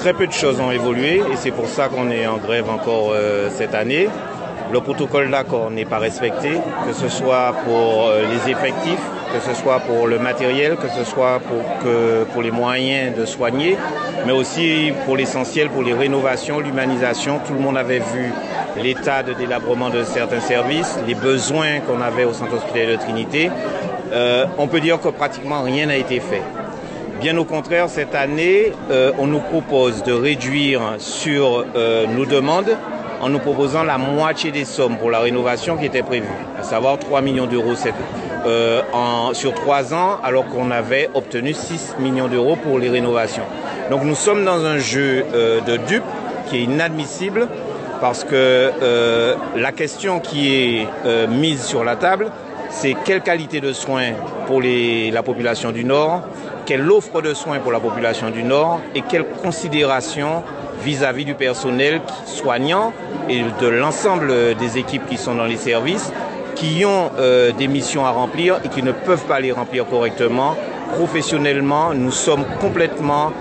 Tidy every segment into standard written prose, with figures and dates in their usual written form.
Très peu de choses ont évolué et c'est pour ça qu'on est en grève encore cette année. Le protocole d'accord n'est pas respecté, que ce soit pour les effectifs, que ce soit pour le matériel, que ce soit pour les moyens de soigner, mais aussi pour l'essentiel, pour les rénovations, l'humanisation. Tout le monde avait vu l'état de délabrement de certains services, les besoins qu'on avait au centre hospitalier de Trinité. On peut dire que pratiquement rien n'a été fait. Bien au contraire, cette année, on nous propose de réduire sur nos demandes en nous proposant la moitié des sommes pour la rénovation qui était prévue, à savoir 3 millions d'euros sur 3 ans, alors qu'on avait obtenu 6 millions d'euros pour les rénovations. Donc nous sommes dans un jeu de dupes qui est inadmissible parce que la question qui est mise sur la table, c'est quelle qualité de soins pour la population du Nord, quelle offre de soins pour la population du Nord et quelle considération vis-à-vis du personnel soignant et de l'ensemble des équipes qui sont dans les services, qui ont des missions à remplir et qui ne peuvent pas les remplir correctement. Professionnellement, nous sommes complètement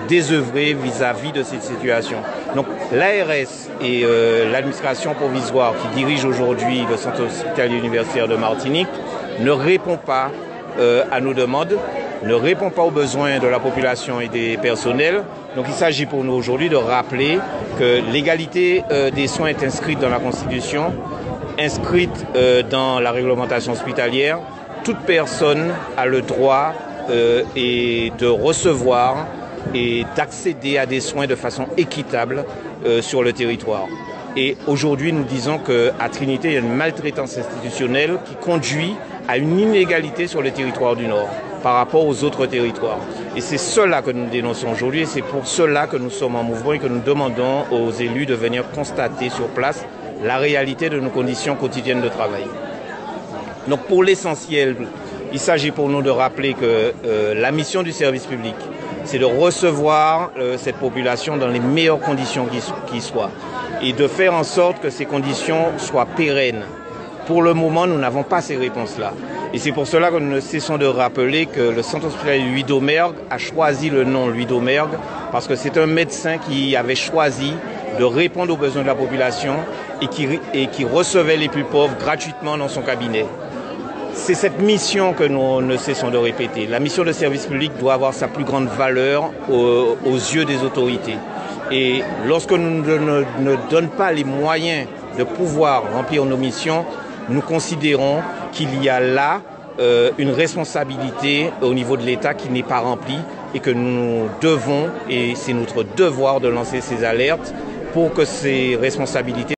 désœuvrés vis-à-vis de cette situation. Donc l'ARS et l'administration provisoire qui dirige aujourd'hui le centre hospitalier universitaire de Martinique ne répond pas à nos demandes, ne répond pas aux besoins de la population et des personnels. Donc il s'agit pour nous aujourd'hui de rappeler que l'égalité des soins est inscrite dans la Constitution, inscrite dans la réglementation hospitalière. Toute personne a le droit de recevoir et d'accéder à des soins de façon équitable sur le territoire. Et aujourd'hui, nous disons qu'à Trinité, il y a une maltraitance institutionnelle qui conduit à une inégalité sur le territoire du Nord par rapport aux autres territoires. Et c'est cela que nous dénonçons aujourd'hui et c'est pour cela que nous sommes en mouvement et que nous demandons aux élus de venir constater sur place la réalité de nos conditions quotidiennes de travail. Donc pour l'essentiel, il s'agit pour nous de rappeler que la mission du service public, c'est de recevoir cette population dans les meilleures conditions qui soient et de faire en sorte que ces conditions soient pérennes. Pour le moment, nous n'avons pas ces réponses-là. Et c'est pour cela que nous ne cessons de rappeler que le centre hospitalier Louis Domergue a choisi le nom Louis Domergue parce que c'est un médecin qui avait choisi de répondre aux besoins de la population et qui recevait les plus pauvres gratuitement dans son cabinet. C'est cette mission que nous ne cessons de répéter. La mission de service public doit avoir sa plus grande valeur aux yeux des autorités. Et lorsque nous ne donnons pas les moyens de pouvoir remplir nos missions, nous considérons qu'il y a là une responsabilité au niveau de l'État qui n'est pas remplie et que nous devons, et c'est notre devoir de lancer ces alertes pour que ces responsabilités